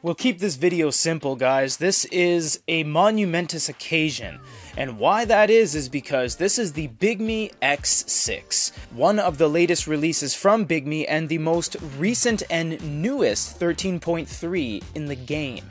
We'll keep this video simple, guys. This is a monumentous occasion, and why that is because this is the BIGME X6, one of the latest releases from BIGME and the most recent and newest 13.3 in the game.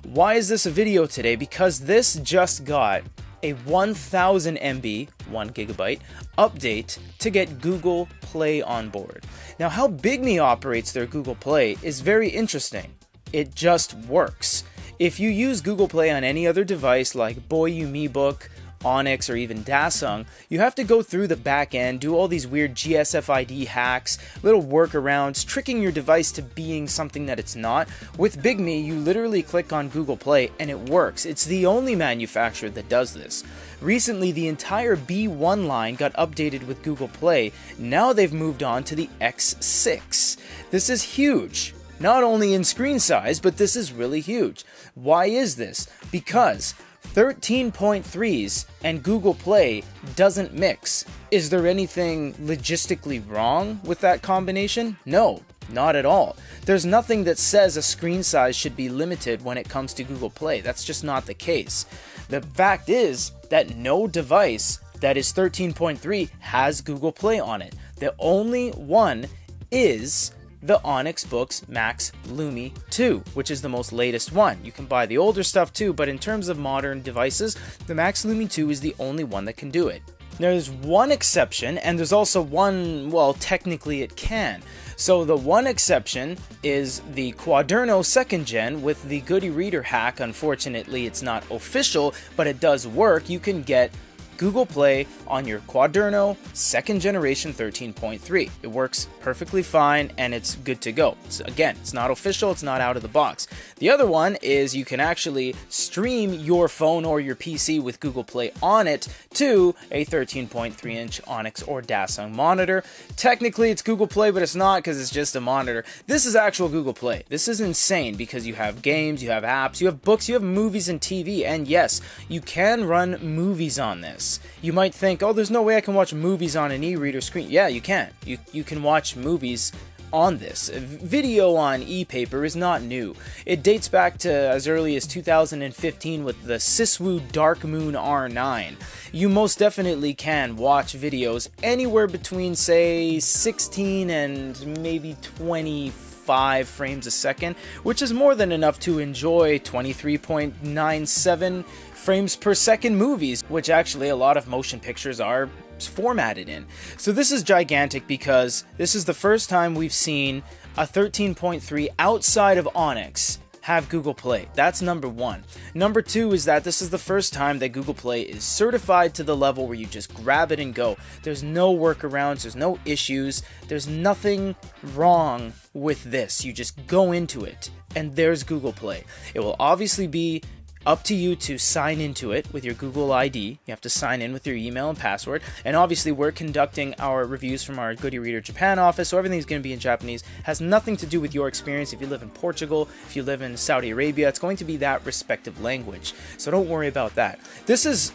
Why is this a video today? Because this just got a 1000 MB, 1 gigabyte, update to get Google Play on board. Now, how BIGME operates their Google Play is very interesting. It just works. If you use Google Play on any other device like Boyu MeBook, Onyx, or even Dasung, you have to go through the back end, do all these weird GSFID hacks, little workarounds, tricking your device to being something that it's not. With BIGME, you literally click on Google Play and it works. It's the only manufacturer that does this. Recently, the entire B1 line got updated with Google Play. Now they've moved on to the X6. This is huge. Not only in screen size, but this is really huge. Why is this? Because 13.3s and Google Play doesn't mix. Is there anything logistically wrong with that combination? No, not at all. There's nothing that says a screen size should be limited when it comes to Google Play. That's just not the case. The fact is that no device that is 13.3 has Google Play on it. The only one is the Onyx Books Max Lumi 2, which is the most latest one. You can buy the older stuff too, but in terms of modern devices, the Max Lumi 2 is the only one that can do it. There's one exception, and there's also one, well, technically it can. So the one exception is the Quaderno 2nd Gen with the Goody Reader hack. Unfortunately, it's not official, but it does work. You can get Google Play on your Quaderno 2nd generation 13.3. It works perfectly fine and it's good to go. So again, it's not official, it's not out of the box. The other one is you can actually stream your phone or your PC with Google Play on it to a 13.3 inch Onyx or Dasung monitor. Technically it's Google Play, but it's not because it's just a monitor. This is actual Google Play. This is insane because you have games, you have apps, you have books, you have movies and TV, and yes, you can run movies on this. You might think, oh, there's no way I can watch movies on an e-reader screen. Yeah, you can. You can watch movies on this. Video on e-paper is not new. It dates back to as early as 2015 with the Siswu Dark Moon R9. You most definitely can watch videos anywhere between, say, 16 and maybe 25 frames a second, which is more than enough to enjoy 23.97 frames per second movies, which actually a lot of motion pictures are formatted in. So this is gigantic because this is the first time we've seen a 13.3 outside of Onyx have Google Play. That's number one. Number two is that this is the first time that Google Play is certified to the level where you just grab it and go. There's no workarounds, there's no issues, there's nothing wrong with this. You just go into it and there's Google Play. It will obviously be up to you to sign into it with your Google ID. You have to sign in with your email and password. And obviously we're conducting our reviews from our Goody Reader Japan office, so everything's going to be in Japanese. Has nothing to do with your experience. If you live in Portugal, if you live in Saudi Arabia, it's going to be that respective language. So don't worry about that. This is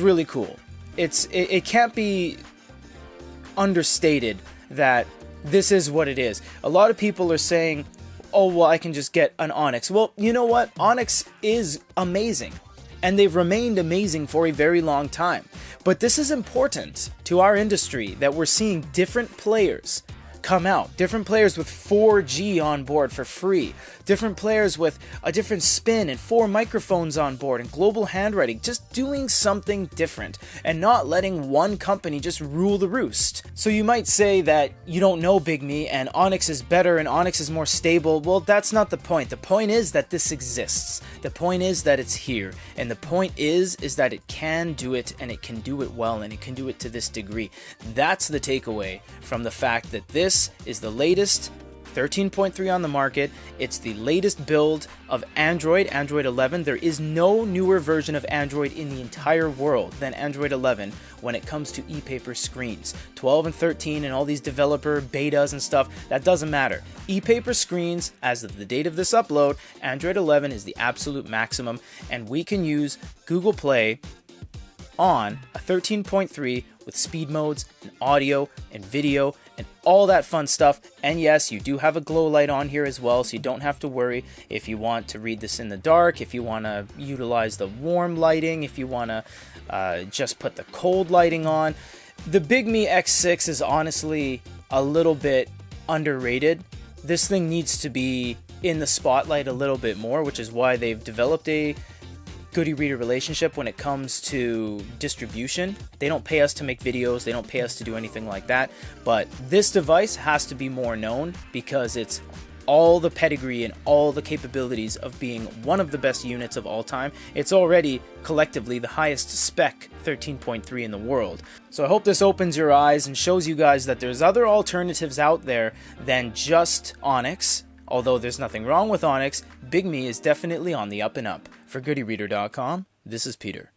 really cool. It can't be understated that this is what it is. A lot of people are saying, oh, well, I can just get an Onyx. Well, you know what? Onyx is amazing, and they've remained amazing for a very long time. But this is important to our industry that we're seeing different players come out. Different players with 4G on board for free. Different players with a different spin and 4 microphones on board and global handwriting. Just doing something different and not letting one company just rule the roost. So you might say that you don't know BIGME and Onyx is better and Onyx is more stable. Well, that's not the point. The point is that this exists. The point is that it's here. And the point is that it can do it, and it can do it well, and it can do it to this degree. That's the takeaway from the fact that this is the latest 13.3 on the market. It's the latest build of Android 11. There is no newer version of Android in the entire world than Android 11 when it comes to e-paper screens. 12 and 13 and all these developer betas and stuff, that doesn't matter. E-paper screens, as of the date of this upload, Android 11 is the absolute maximum, and we can use Google Play on a 13.3 with speed modes and audio and video and all that fun stuff. And yes, you do have a glow light on here as well, so you don't have to worry if you want to read this in the dark, if you want to utilize the warm lighting, if you want to just put the cold lighting on. The BIGME X6 is honestly a little bit underrated. This thing needs to be in the spotlight a little bit more, which is why they've developed a Goody-Reader relationship when it comes to distribution. They don't pay us to make videos, they don't pay us to do anything like that, but this device has to be more known because it's all the pedigree and all the capabilities of being one of the best units of all time. It's already collectively the highest spec 13.3 in the world. So I hope this opens your eyes and shows you guys that there's other alternatives out there than just Onyx. Although there's nothing wrong with Onyx, BIGME is definitely on the up and up. For GoodyReader.com, this is Peter.